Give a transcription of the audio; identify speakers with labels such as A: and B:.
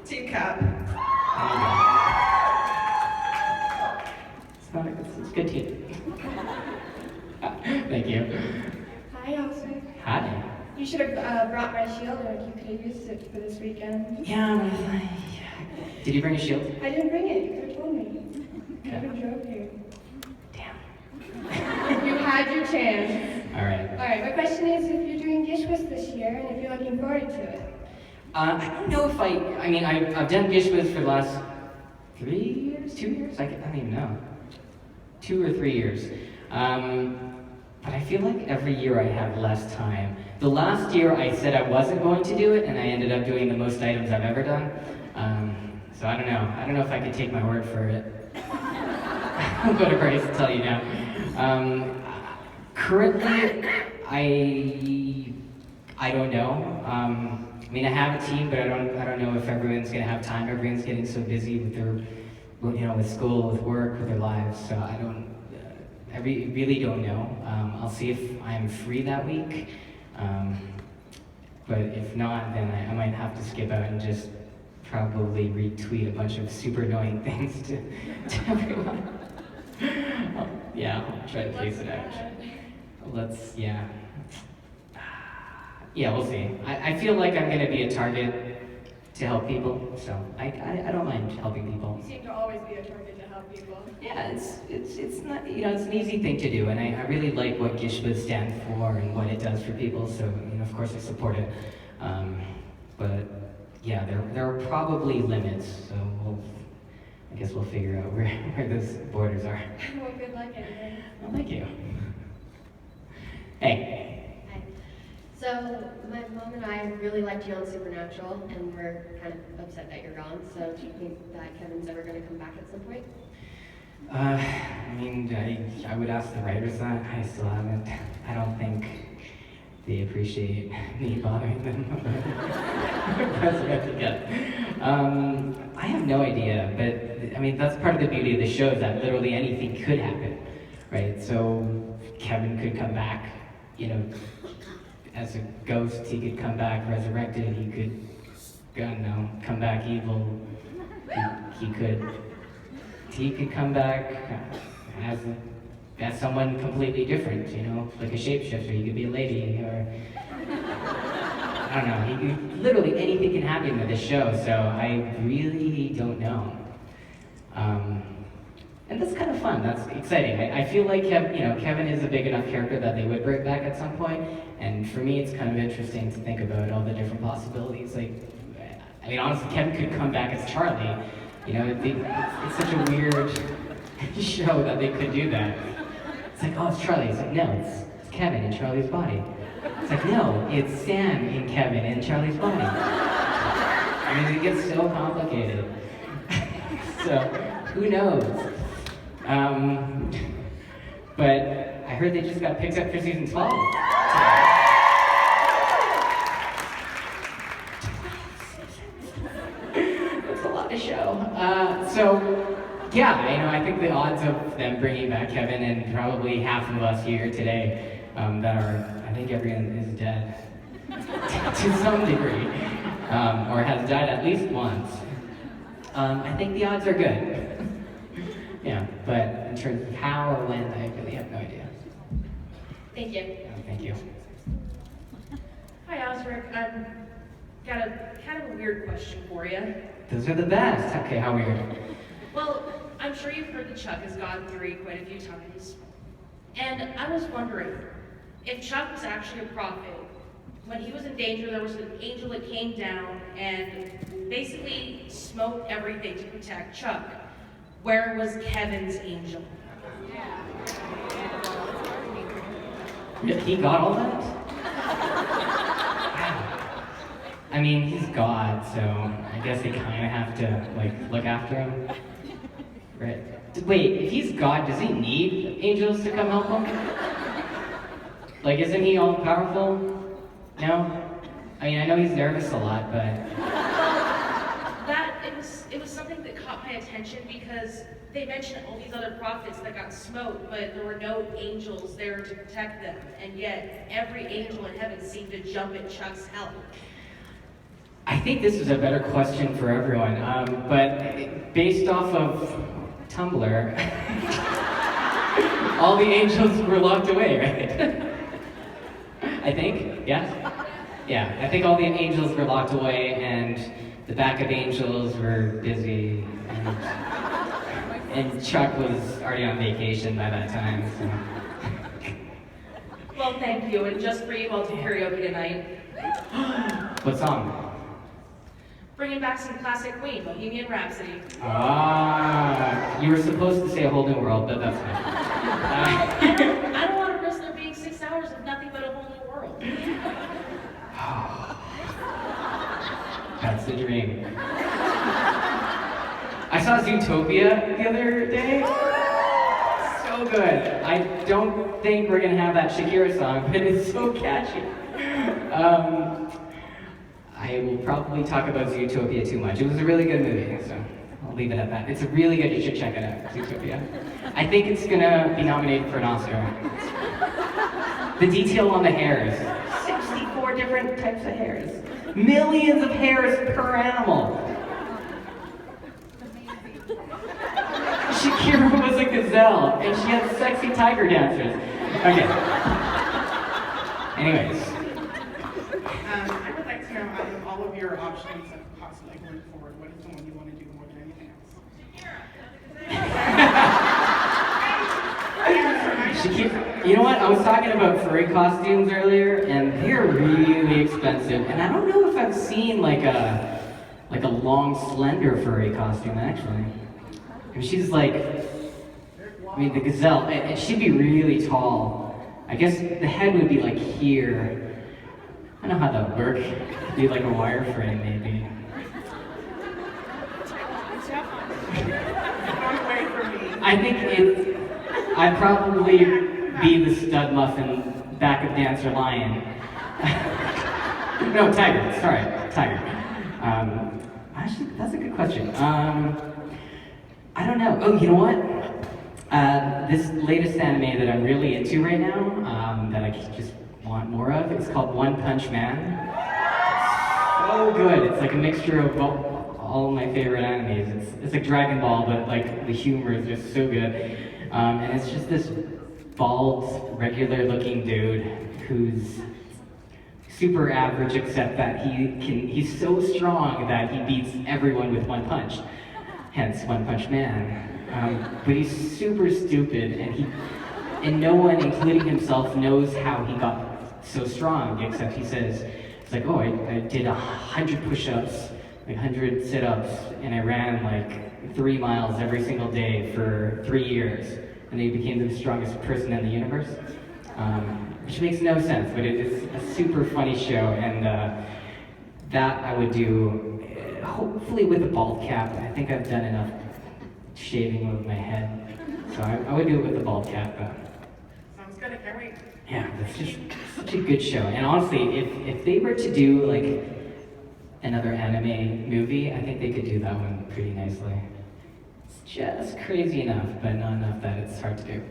A: Teacup.
B: It's a good team. Thank you.
C: Hi, Osric.
B: Hi.
C: You should have brought my shield, or you could have used it for this weekend.
B: Yeah, did you bring a shield?
C: I didn't bring it. You could have told me. Kevin drove here.
B: Damn.
C: You had your chance.
B: All right.
C: All right. My question is, if you're doing Gishwas this year, and if you're looking forward to it.
B: I don't know if I've done Gishwas for the last 3 years, 2 years? I don't even know. 2 or 3 years. But I feel like every year I have less time. The last year I said I wasn't going to do it, and I ended up doing the most items I've ever done. So I don't know. I don't know if I could take my word for it. I'll go to Grace and tell you now. Currently, I don't know. I have a team, but I don't know if everyone's gonna have time. Everyone's getting so busy with their, with school, with work, with their lives. So I really don't know. I'll see if I'm free that week. But if not, then I might have to skip out and just probably retweet a bunch of super annoying things to everyone. I'll try to pace it out. Yeah, we'll see. I feel like I'm going to be a target to help people, so I don't mind helping people.
C: You seem to always be a target to help people.
B: Yeah, it's not, it's an easy thing to do, and I really like what Gishba stands for and what it does for people, so of course I support it. But yeah, there are probably limits, so I guess we'll figure out where those borders are.
C: Well, good luck anyway.
B: Well, thank you. Hey.
D: Hi. So, my mom and I really liked you on Supernatural, and we're kind of upset that you're gone. So, do you think that Kevin's ever going to come back at some point?
B: I would ask the writers that. I still haven't. I don't think they appreciate me bothering them resurrecting yet. I have no idea, but that's part of the beauty of the show, is that literally anything could happen, right? So Kevin could come back, as a ghost. He could come back resurrected. He could, come back evil. He could come back as someone completely different, like a shapeshifter. He could be a lady, or I don't know. Literally anything can happen with this show, so I really don't know. And that's kind of fun. That's exciting. I feel like Kevin is a big enough character that they would bring back at some point. And for me, it's kind of interesting to think about all the different possibilities. Honestly, Kevin could come back as Charlie. It's such a weird show that they could do that. It's like, oh, it's Charlie. It's like, no, it's Kevin in Charlie's body. It's like, no, it's Sam in Kevin in Charlie's body. It gets so complicated. So, who knows? But I heard they just got picked up for season 12. That's a lot to show. I think the odds of them bringing back Kevin, and probably half of us here today, I think everyone is dead to some degree, or has died at least once. I think the odds are good. Yeah, but in terms of how or when, I really have no idea.
D: Thank you.
B: Thank you.
A: Hi, Osric. I've got a kind of a weird question for you.
B: Those are the best. Okay, how weird.
A: Well, I'm sure you've heard that Chuck has gone through quite a few times. And I was wondering, if Chuck was actually a prophet, when he was in danger, there was an angel that came down and basically smoked everything to protect Chuck. Where was Kevin's angel?
B: He got all that? Wow. He's God, so I guess they kind of have to, look after him. Right. Wait, if he's God, does he need angels to come help him? Isn't he all powerful? No? I know he's nervous a lot, but...
A: It was something that caught my attention because they mentioned all these other prophets that got smoked, but there were no angels there to protect them, and yet every angel in heaven seemed to jump at Chuck's help.
B: I think this is a better question for everyone, but based off of Tumblr, all the angels were locked away, right? I think, yeah? Yeah, I think all the angels were locked away and the backup angels were busy and Chuck was already on vacation by that time, so.
A: Well, thank you, and just for you, I'll do karaoke tonight.
B: What song?
A: Bringing back some classic Queen, Bohemian Rhapsody.
B: Ah, you were supposed to say A Whole New World, but that's fine.
A: I don't want to risk there being 6 hours of nothing but a whole new world.
B: That's the dream. I saw Zootopia the other day. So good. I don't think we're gonna have that Shakira song, but it's so catchy. I will probably talk about Zootopia too much. It was a really good movie, so I'll leave it at that. It's really good, you should check it out, Zootopia. I think it's gonna be nominated for an Oscar. The detail on the hairs. 64 different types of hairs. Millions of hairs per animal. Shakira was a gazelle, and she had sexy tiger dancers. Okay. Anyways.
E: I would like to know, out of all of your options of cosplay going forward, what is the one you want to do more than anything else?
B: Shakira, you know what? I was talking about furry costumes earlier, and they're really expensive. And I don't know if I've seen like a long, slender furry costume actually. I mean, she's like, I mean, the gazelle, and she'd be really tall. I guess the head would be like here. I don't know how that would work. It'd be like a wireframe, maybe. I think I'd probably be the stud muffin backup dancer lion. No, tiger. Sorry, tiger. Actually, that's a good question. I don't know. Oh, you know what? This latest anime that I'm really into right now, that I just want more of, is called One Punch Man. So good. It's like a mixture of all my favorite animes. It's like Dragon Ball, but like the humor is just so good. And it's just this bald, regular-looking dude who's super average, except that he's so strong that he beats everyone with one punch. Hence, One Punch Man. But he's super stupid, and no one, including himself, knows how he got so strong, except he says, it's like, oh, I did 100 push-ups, like 100 sit-ups, and I ran like 3 miles every single day for 3 years, and then he became the strongest person in the universe. Which makes no sense, but it is a super funny show, and that I would do, hopefully with a bald cap. I think I've done enough shaving of my head, so I would do it with a bald cap.
E: Sounds good, I can't wait.
B: Yeah, it's just such a good show. And honestly, if they were to do like another anime movie, I think they could do that one pretty nicely. It's just crazy enough, but not enough that it's hard to do.